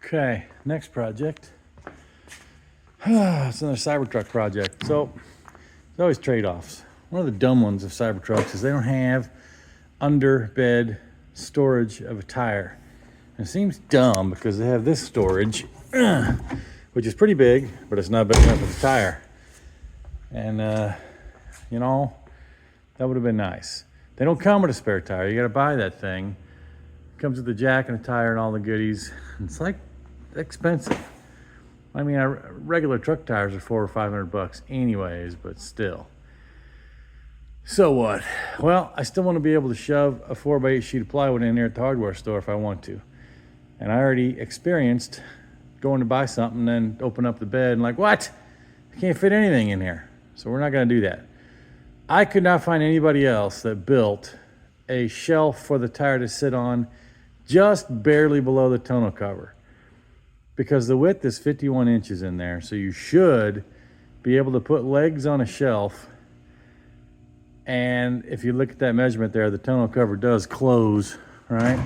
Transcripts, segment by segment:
Okay, next project. It's another Cybertruck project. So there's always trade-offs. One of the dumb ones of Cybertrucks is they don't have under bed storage of a tire. And it seems dumb because they have this storage, which is pretty big, but it's not big enough for the tire. And you know, that would have been nice. They don't come with a spare tire. You got to buy that thing. It comes with the jack and a tire and all the goodies. It's like expensive. I mean, regular truck tires are $400 or $500 anyways, but still. So what? Well, I still want to be able to shove a 4x8 sheet of plywood in there at the hardware store if I want to. And I already experienced going to buy something and then open up the bed and like, what? I can't fit anything in here. So we're not going to do that. I could not find anybody else that built a shelf for the tire to sit on just barely below the tonneau cover, because the width is 51 inches in there. So you should be able to put legs on a shelf. And if you look at that measurement there, the tonneau cover does close, right?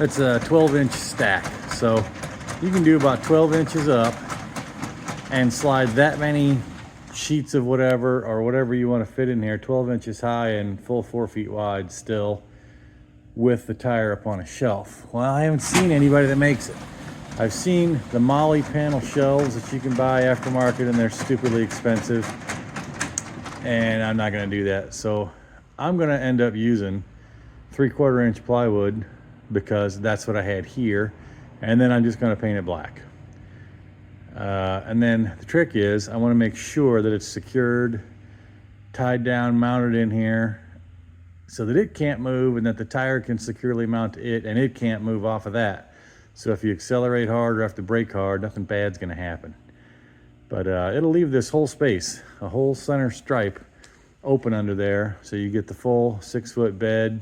It's a 12-inch stack. So you can do about 12 inches up and slide that many sheets of whatever or whatever you want to fit in here, 12 inches high and full 4 feet wide still, with the tire up on a shelf. Well, I haven't seen anybody that makes it. I've seen the Molly panel shelves that you can buy aftermarket, and they're stupidly expensive, and I'm not going to do that. So I'm going to end up using 3/4 inch plywood because that's what I had here, and then I'm just going to paint it black. And then the trick is I want to make sure that it's secured, tied down, mounted in here so that it can't move, and that the tire can securely mount to it and it can't move off of that. So if you accelerate hard or have to brake hard, nothing bad's going to happen. But it'll leave this whole space, a whole center stripe, open under there, so you get the full 6-foot bed.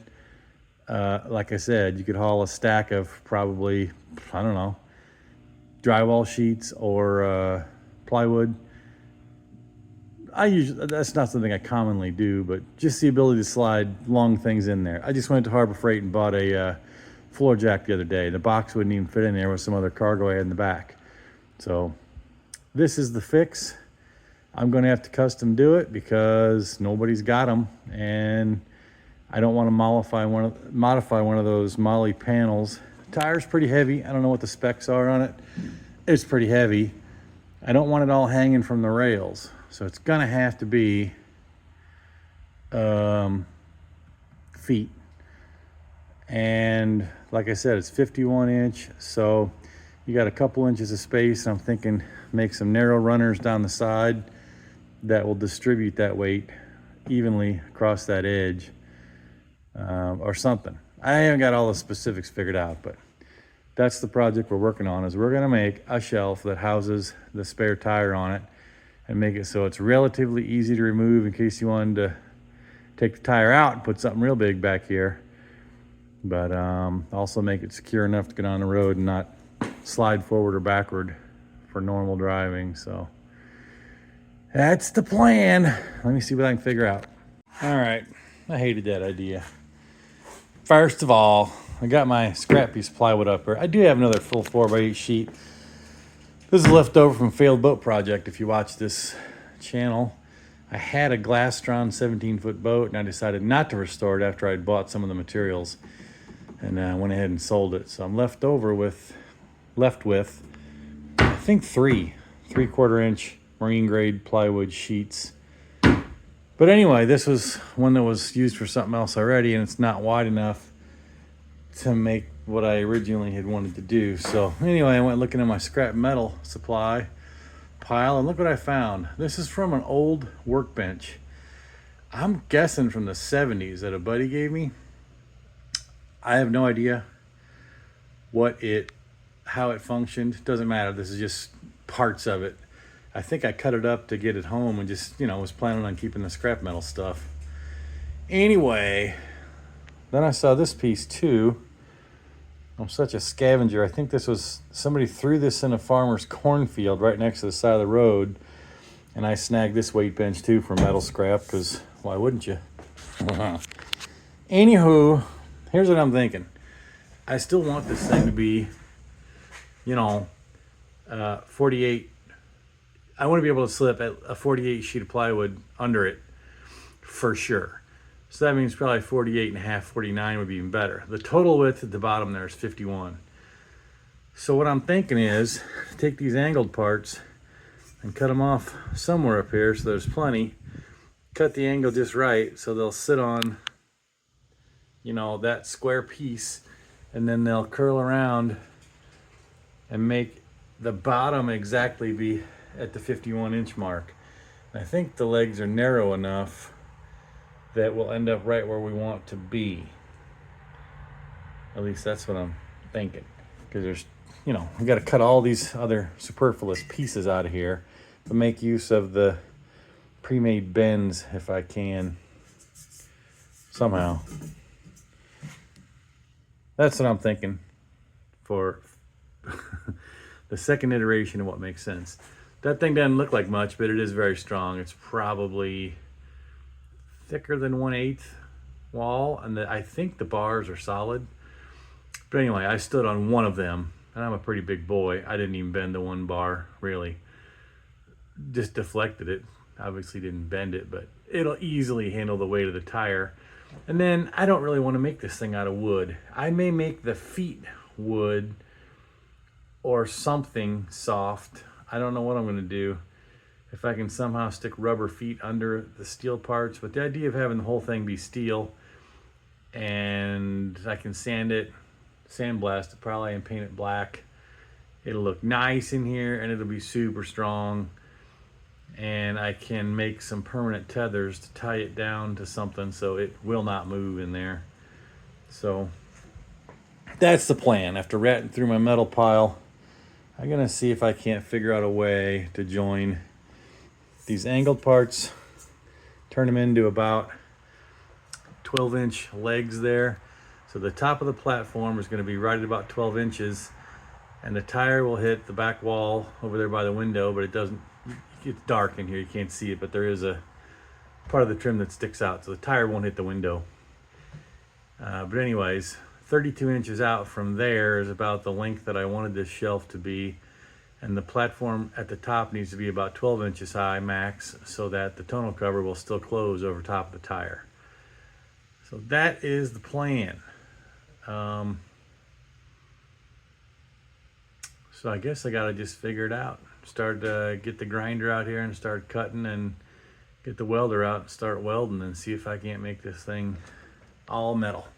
Like I said, you could haul a stack of probably, I don't know, drywall sheets or plywood. That's not something I commonly do, but just the ability to slide long things in there. I just went to Harbor Freight and bought a floor jack the other day. The box wouldn't even fit in there with some other cargo I had in the back. So this is the fix. I'm going to have to custom do it because nobody's got them, and I don't want to modify one of those Molly panels. The tire's pretty heavy. I don't know what the specs are on it. It's pretty heavy. I don't want it all hanging from the rails, so it's gonna have to be feet. And like I said, it's 51 inch, so you got a couple inches of space. I'm thinking make some narrow runners down the side that will distribute that weight evenly across that edge, or something. I haven't got all the specifics figured out, but that's the project we're working on. Is we're going to make a shelf that houses the spare tire on it and make it so it's relatively easy to remove in case you wanted to take the tire out and put something real big back here, but also make it secure enough to get on the road and not slide forward or backward for normal driving. So that's the plan. Let me see what I can figure out. All right, I hated that idea. First of all, I got my scrap piece of plywood up here. I do have another full 4x8 sheet. This is left over from Failed Boat Project. If you watch this channel, I had a glass-drawn 17-foot boat, and I decided not to restore it after I'd bought some of the materials, and I went ahead and sold it. So I'm left with, I think 3/4 inch marine grade plywood sheets. But anyway, this was one that was used for something else already, and it's not wide enough to make what I originally had wanted to do. So anyway, I went looking at my scrap metal supply pile, and look what I found. This is from an old workbench. I'm guessing from the 70s that a buddy gave me. I have no idea how it functioned. Doesn't matter. This is just parts of it. I think I cut it up to get it home and just, was planning on keeping the scrap metal stuff. Anyway, then I saw this piece too. I'm such a scavenger. I think this was, somebody threw this in a farmer's cornfield right next to the side of the road. And I snagged this weight bench too for metal scrap, because why wouldn't you? Anywho, here's what I'm thinking. I still want this thing to be you know, 48. I want to be able to slip at a 48 sheet of plywood under it for sure. So that means probably 48 and a half, 49 would be even better. The total width at the bottom there is 51. So what I'm thinking is take these angled parts and cut them off somewhere up here so there's plenty. Cut the angle just right so they'll sit on, you know, that square piece, and then they'll curl around and make the bottom exactly be at the 51-inch mark. And I think the legs are narrow enough that we'll end up right where we want to be. At least that's what I'm thinking. Because there's, you know, we got to cut all these other superfluous pieces out of here, but make use of the pre-made bends if I can somehow. That's what I'm thinking for the second iteration of what makes sense. That thing doesn't look like much, but it is very strong. It's probably thicker than 1/8 wall, and I think the bars are solid. But anyway, I stood on one of them, and I'm a pretty big boy. I didn't even bend the one bar, really. Just deflected it. Obviously didn't bend it, but it'll easily handle the weight of the tire. And then I don't really want to make this thing out of wood. I may make the feet wood or something soft. I don't know what I'm going to do. If I can somehow stick rubber feet under the steel parts. But the idea of having the whole thing be steel, and I can sand it, sandblast it probably, and paint it black. It'll look nice in here, and it'll be super strong. And I can make some permanent tethers to tie it down to something so it will not move in there. So that's the plan. After ratting through my metal pile, I'm gonna see if I can't figure out a way to join these angled parts, turn them into about 12-inch legs there. So the top of the platform is gonna be right at about 12 inches, and the tire will hit the back wall over there by the window, but it doesn't, it's dark in here, you can't see it, but there is a part of the trim that sticks out, so the tire won't hit the window. But anyways, 32 inches out from there is about the length that I wanted this shelf to be, and the platform at the top needs to be about 12 inches high max, so that the tonneau cover will still close over top of the tire. So that is the plan. So I guess I gotta just figure it out. Start get the grinder out here and start cutting, and get the welder out and start welding, and see if I can't make this thing all metal.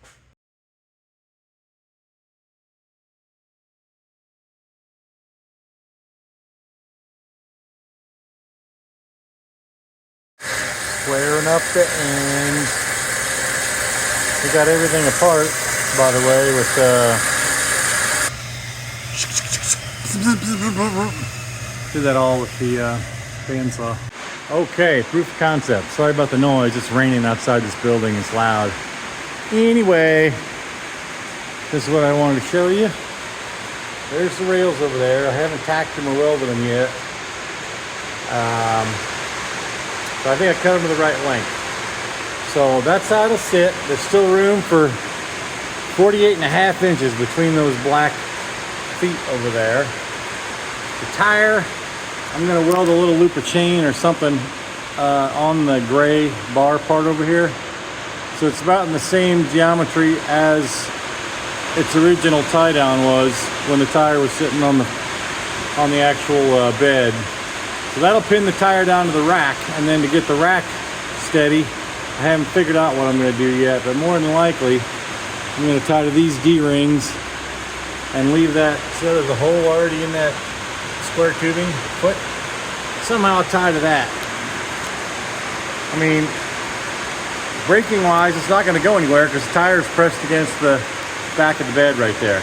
Squaring up the ends. We got everything apart, by the way, with do that all with the bandsaw. Okay, proof of concept. Sorry about the noise. It's raining outside this building. It's loud. Anyway, this is what I wanted to show you. There's the rails over there. I haven't tacked them or welded them yet. So I think I cut them to the right length. So that's how it'll sit. There's still room for 48.5 inches between those black feet over there. The tire, I'm gonna weld a little loop of chain or something on the gray bar part over here. So it's about in the same geometry as its original tie down was when the tire was sitting on the actual bed. So that'll pin the tire down to the rack, and then to get the rack steady, I haven't figured out what I'm gonna do yet, but more than likely, I'm gonna tie to these D-rings and leave that, so there's a hole already in that square tubing foot. Somehow I'll tie to that. I mean, braking wise, it's not gonna go anywhere because the tire is pressed against the back of the bed right there.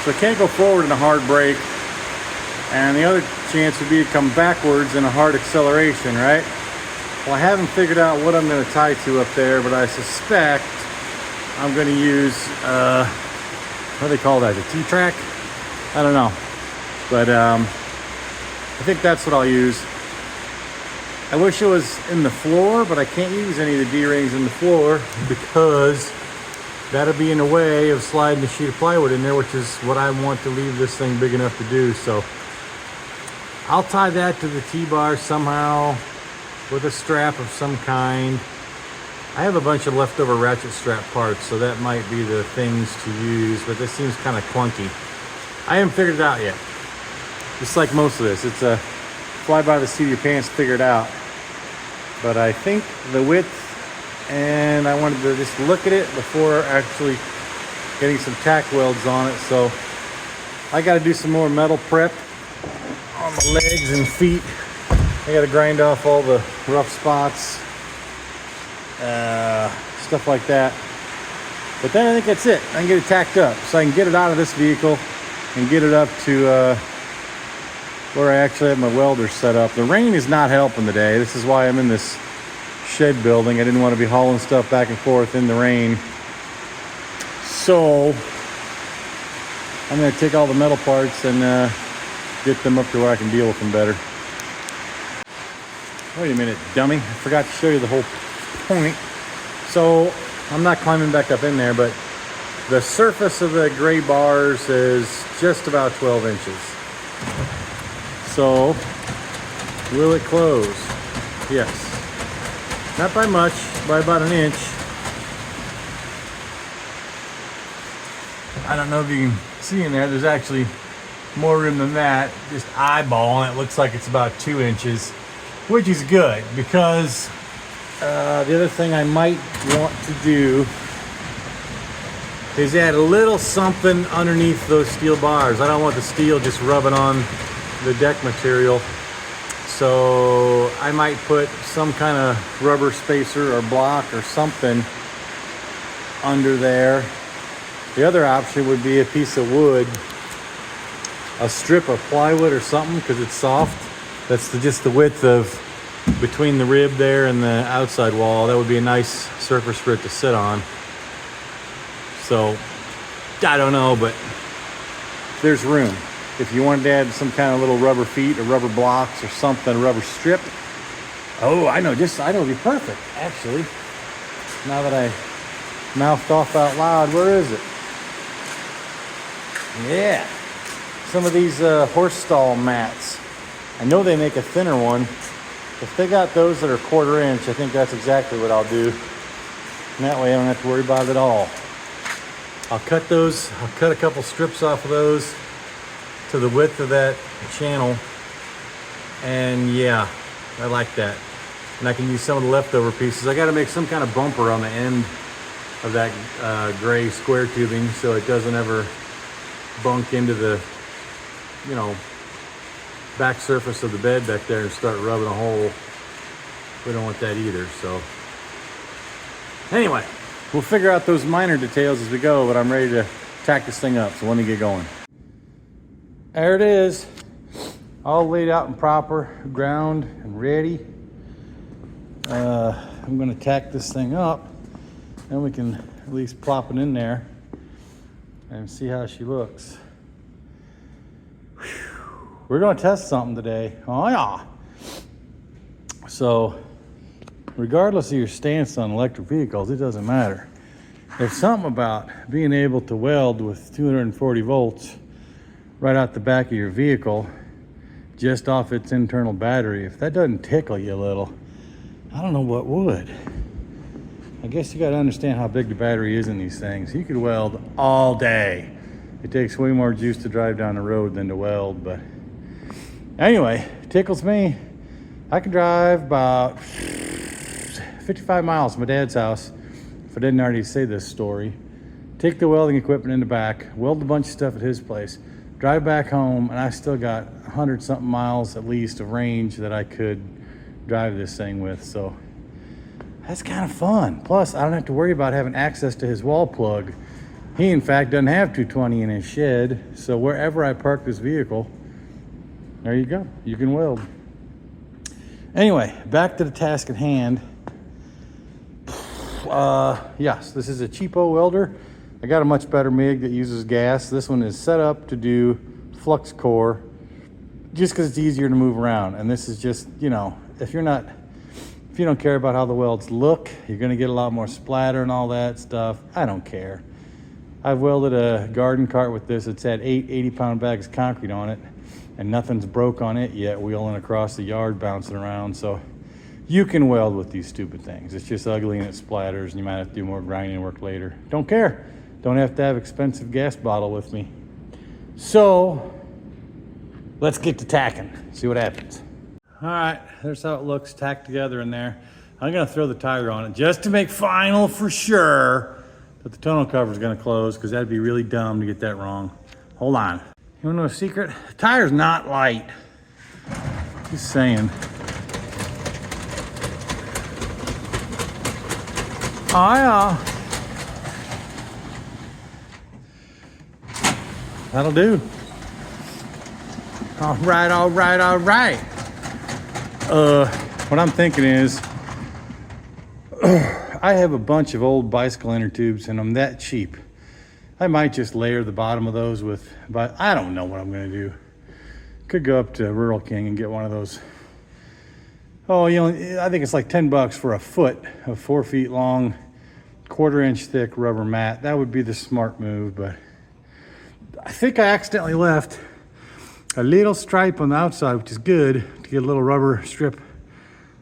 So it can't go forward in a hard brake. And the other chance would be to come backwards in a hard acceleration, right? Well, I haven't figured out what I'm going to tie to up there, but I suspect I'm going to use, what do they call that, the T-track? I don't know. But I think that's what I'll use. I wish it was in the floor, but I can't use any of the D-rings in the floor because that'll be in the way of sliding the sheet of plywood in there, which is what I want to leave this thing big enough to do. So I'll tie that to the T-bar somehow with a strap of some kind. I have a bunch of leftover ratchet strap parts, so that might be the things to use, but this seems kind of clunky. I haven't figured it out yet. Just like most of this, it's a fly by the seat of your pants, figure it out. But I think the width, and I wanted to just look at it before actually getting some tack welds on it. So I got to do some more metal prep on my legs and feet. I got to grind off all the rough spots, stuff like that. But then I think that's it. I can get it tacked up, so I can get it out of this vehicle and get it up to where I actually have my welders set up. The rain is not helping today. This is why I'm in this shed building. I didn't want to be hauling stuff back and forth in the rain. So I'm going to take all the metal parts and get them up to where I can deal with them better. Wait a minute, dummy. I forgot to show you the whole point. So I'm not climbing back up in there, but the surface of the gray bars is just about 12 inches. So will it close? Yes. Not by much, by about an inch. I don't know if you can see in there, there's actually more room than that. Just eyeballing, it looks like it's about 2 inches, which is good, because the other thing I might want to do is add a little something underneath those steel bars. I don't want the steel just rubbing on the deck material. So I might put some kind of rubber spacer or block or something under there. The other option would be a piece of wood, a strip of plywood or something, because it's soft. That's just the width of between the rib there and the outside wall. That would be a nice surface for it to sit on. So I don't know, but there's room. If you wanted to add some kind of little rubber feet or rubber blocks or something, a rubber strip. Oh, I know, it'd be perfect, actually. Now that I mouthed off out loud, where is it? Yeah, some of these horse stall mats. I know they make a thinner one. If they got those that are 1/4 inch, I think that's exactly what I'll do. And that way I don't have to worry about it at all. I'll cut a couple strips off of those to the width of that channel. And yeah, I like that. And I can use some of the leftover pieces. I gotta make some kind of bumper on the end of that gray square tubing so it doesn't ever bunk into the, back surface of the bed back there and start rubbing a hole. We don't want that either, so. Anyway, we'll figure out those minor details as we go, but I'm ready to tack this thing up, so let me get going. There it is, all laid out and proper, ground and ready. I'm gonna tack this thing up, then we can at least plop it in there and see how she looks. Whew. We're gonna test something today. Oh yeah. So, regardless of your stance on electric vehicles, it doesn't matter. There's something about being able to weld with 240 volts right out the back of your vehicle, just off its internal battery. If that doesn't tickle you a little, I don't know what would. I guess you gotta understand how big the battery is in these things. You could weld all day. It takes way more juice to drive down the road than to weld, but anyway, tickles me. I can drive about 55 miles from my dad's house, if I didn't already say this story, take the welding equipment in the back, weld a bunch of stuff at his place, drive back home, and I still got 100 something miles at least of range that I could drive this thing with. So that's kind of fun. Plus, I don't have to worry about having access to his wall plug. He, in fact, doesn't have 220 in his shed. So wherever I park this vehicle, there you go. You can weld. Anyway, back to the task at hand. Yes, this is a cheapo welder. I got a much better MIG that uses gas. This one is set up to do flux core just because it's easier to move around. And this is just, if you're If you don't care about how the welds look, you're gonna get a lot more splatter and all that stuff. I don't care. I've welded a garden cart with this. It's had 8 80-pound bags of concrete on it, and nothing's broke on it yet, wheeling across the yard, bouncing around. So you can weld with these stupid things. It's just ugly and it splatters, and you might have to do more grinding work later. Don't care. Don't have to have expensive gas bottle with me. So let's get to tacking, see what happens. All right, there's how it looks tacked together in there. I'm gonna throw the tire on it just to make final for sure that the tonneau cover is gonna close, because that'd be really dumb to get that wrong. Hold on. You wanna know a secret? The tire's not light. Just saying. Oh yeah. That'll do. All right, all right, all right. What I'm thinking is, I have a bunch of old bicycle inner tubes and I'm that cheap. I might just layer the bottom of those with, but I don't know what I'm gonna do. Could go up to Rural King and get one of those. Oh, you know, I think it's like 10 bucks for a foot of 4 feet long, 1/4 inch thick rubber mat. That would be the smart move, but I think I accidentally left a little stripe on the outside, which is good, to get a little rubber strip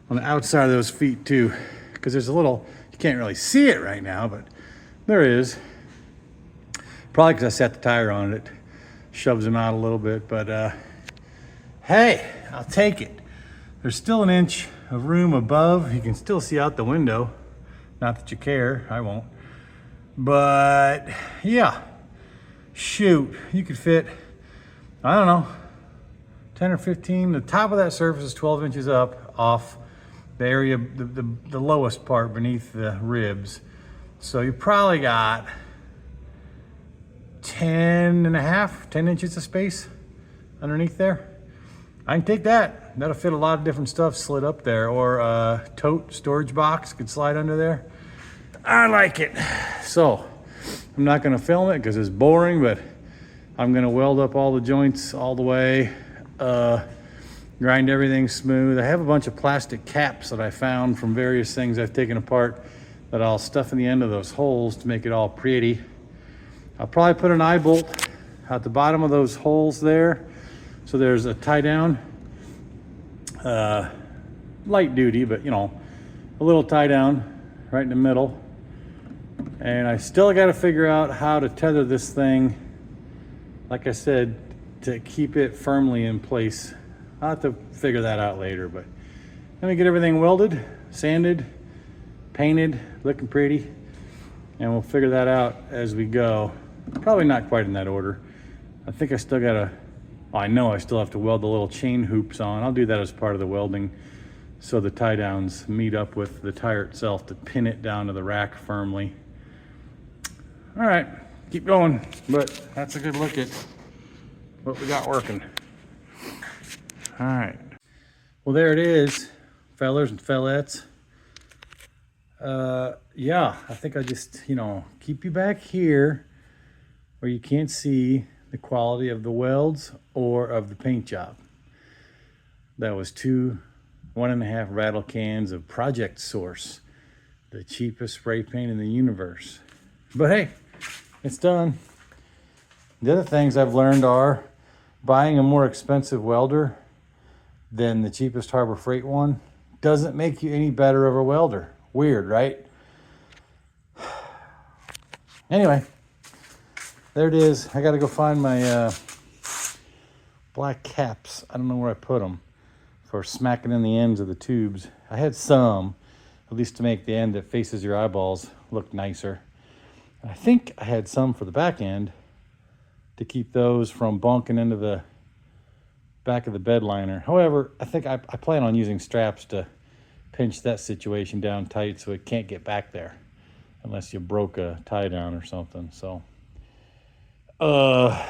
on the outside of those feet too, because there's a little, you can't really see it right now, but there is. Probably because I set the tire on it, it shoves them out a little bit, but hey, I'll take it. There's still an inch of room above. You can still see out the window. Not that you care, I won't. But yeah, shoot, you could fit, I don't know, 10 or 15. The top of that surface is 12 inches up off the area, the lowest part beneath the ribs. So you probably got 10 inches of space underneath there. I can take that. That'll fit a lot of different stuff slid up there, or a tote storage box could slide under there. I like it. So I'm not gonna film it because it's boring, but I'm gonna weld up all the joints all the way, grind everything smooth. I have a bunch of plastic caps that I found from various things I've taken apart that I'll stuff in the end of those holes to make it all pretty. I'll probably put an eye bolt at the bottom of those holes there. So there's a tie down, light duty, but you know, a little tie down right in the middle. And I still got to figure out how to tether this thing, like I said, to keep it firmly in place. I'll have to figure that out later, but let me get everything welded, sanded, painted, looking pretty, and we'll figure that out as we go. Probably not quite in that order. I think I still gotta, I know I still have to weld the little chain hoops on. I'll do that as part of the welding, so the tie downs meet up with the tire itself to pin it down to the rack firmly. All right, keep going, but that's a good look at what we got working. All right, well, there it is, fellers and fellettes. Yeah, I think I just, you know, keep you back here where you can't see the quality of the welds or of the paint job. That was 2 1.5 rattle cans of Project Source, the cheapest spray paint in the universe. But hey, it's done. The other things I've learned are buying a more expensive welder than the cheapest Harbor Freight one doesn't make you any better of a welder. Weird, right? Anyway, there it is. I gotta go find my black caps. I don't know where I put them for smacking in the ends of the tubes. I had some, at least to make the end that faces your eyeballs look nicer. I think I had some for the back end to keep those from bonking into the back of the bed liner. However, I think I plan on using straps to pinch that situation down tight so it can't get back there unless you broke a tie down or something. So I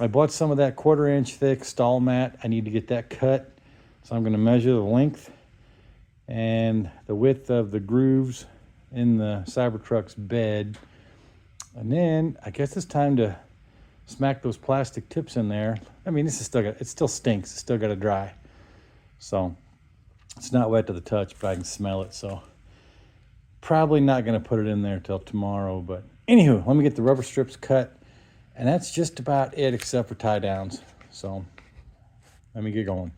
bought some of that 1/4 inch thick stall mat. I need to get that cut, so I'm going to measure the length and the width of the grooves in the Cybertruck's bed, and then I guess it's time to smack those plastic tips in there. I mean, this is still got, it still stinks, it's still got to dry. So It's not wet to the touch, but I can smell it, so probably not going to put it in there till tomorrow. But anywho, let me get the rubber strips cut, and that's just about it except for tie downs. So let me get going.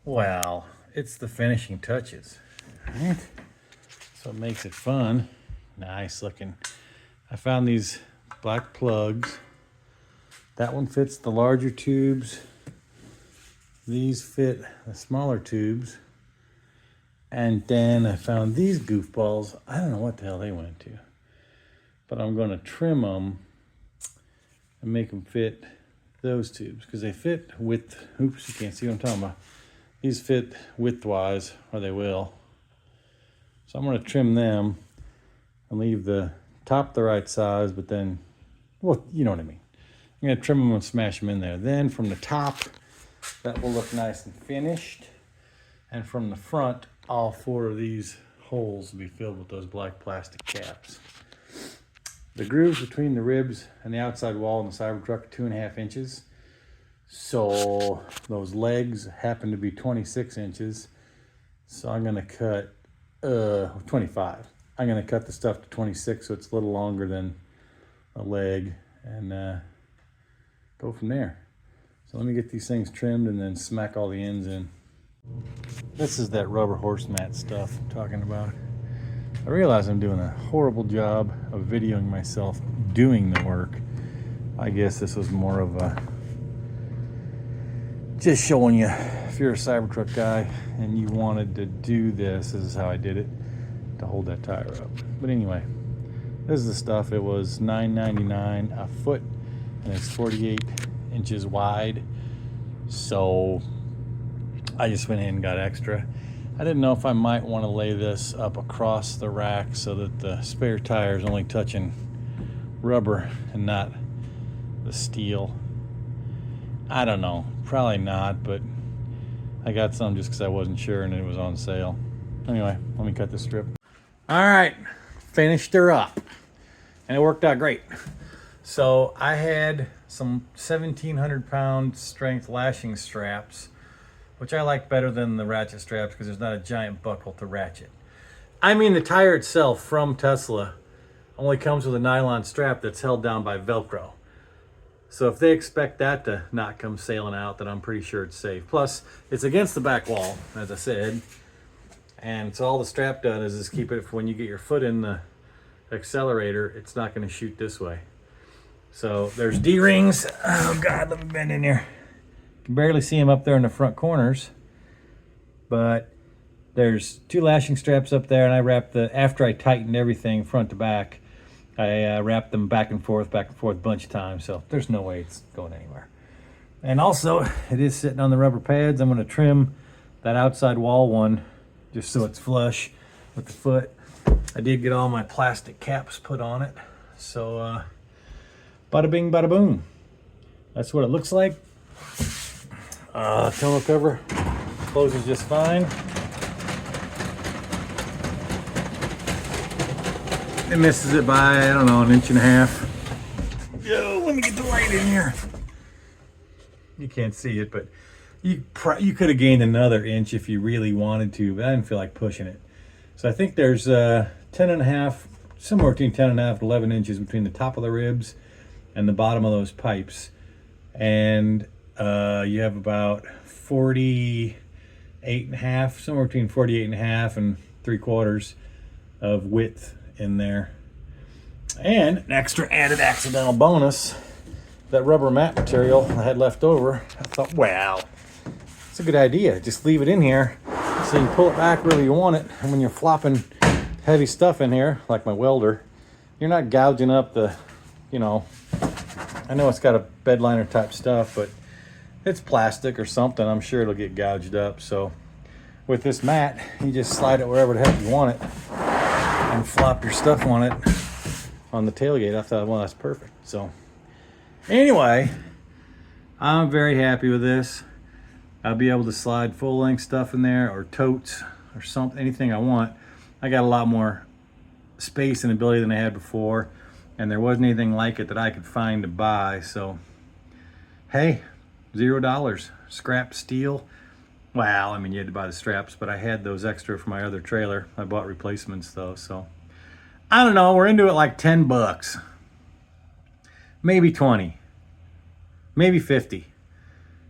Well, it's the finishing touches, right? So it makes it fun. Nice looking. I found these black plugs. That one fits the larger tubes. These fit the smaller tubes. And then I found these goofballs. I don't know what the hell they went to, but I'm going to trim them and make them fit those tubes because they fit width. Oops, you can't see what I'm talking about. These fit widthwise, or they will. So I'm going to trim them and leave the top the right size, but then, well, you know what I mean. I'm going to trim them and smash them in there. Then from the top, that will look nice and finished. And from the front, all 4 of these holes will be filled with those black plastic caps. The grooves between the ribs and the outside wall in the Cybertruck are 2.5 inches. So those legs happen to be 26 inches. So I'm going to cut 25. I'm going to cut the stuff to 26 so it's a little longer than a leg and go from there. So let me get these things trimmed and then smack all the ends in. This is that rubber horse mat stuff I'm talking about. I realize I'm doing a horrible job of videoing myself doing the work. I guess this was more of a just showing you if you're a Cybertruck guy and you wanted to do this, this is how I did it to hold that tire up. But anyway, this is the stuff. It was $9.99 a foot and it's 48 inches wide. So I just went in and got extra. I didn't know if I might want to lay this up across the rack so that the spare tire is only touching rubber and not the steel. I don't know, probably not, but I got some just because I wasn't sure and it was on sale. Anyway, let me cut this strip. All right, finished her up and it worked out great. So I had some 1,700 pound strength lashing straps, which I like better than the ratchet straps because there's not a giant buckle to ratchet. I mean, the tire itself from Tesla only comes with a nylon strap that's held down by Velcro. So if they expect that to not come sailing out, then I'm pretty sure it's safe. Plus, it's against the back wall, as I said. And so all the strap does is keep it for when you get your foot in the accelerator, it's not going to shoot this way. So there's D-rings. Oh God, let me bend in here. You can barely see them up there in the front corners, but there's 2 lashing straps up there, and I wrapped after I tightened everything front to back, I wrapped them back and forth a bunch of times, so there's no way it's going anywhere. And also, it is sitting on the rubber pads. I'm going to trim that outside wall one just so it's flush with the foot. I did get all my plastic caps put on it, so bada bing, bada boom. That's what it looks like. Tonneau cover closes just fine. It misses it by, I don't know, 1.5 inches. Yo, let me get the light in here. You can't see it, but you could have gained another inch if you really wanted to, but I didn't feel like pushing it. So I think there's 10.5, somewhere between 10.5 to 11 inches between the top of the ribs and the bottom of those pipes. And you have about 48.5, somewhere between 48.5 and 3/4 of width in there. And an extra added accidental bonus, that rubber mat material I had left over, I thought, wow, it's a good idea. Just leave it in here so you can pull it back wherever you want it. And when you're flopping heavy stuff in here, like my welder, you're not gouging up the, you know, I know it's got a bed liner type stuff, but it's plastic or something. I'm sure it'll get gouged up. So with this mat, you just slide it wherever the heck you want it and flop your stuff on it on the tailgate. I thought, well, that's perfect. So anyway, I'm very happy with this. I'll be able to slide full length stuff in there or totes or something, anything I want. I got a lot more space and ability than I had before, and there wasn't anything like it that I could find to buy. So hey, $0, scrap steel, Well, I mean, you had to buy the straps, but I had those extra for my other trailer. I bought replacements though, so I don't know. We're into it like 10 bucks, maybe 20, maybe 50.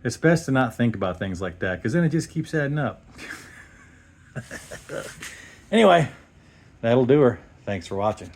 It's best to not think about things like that because then it just keeps adding up. Anyway, that'll do her. Thanks for watching.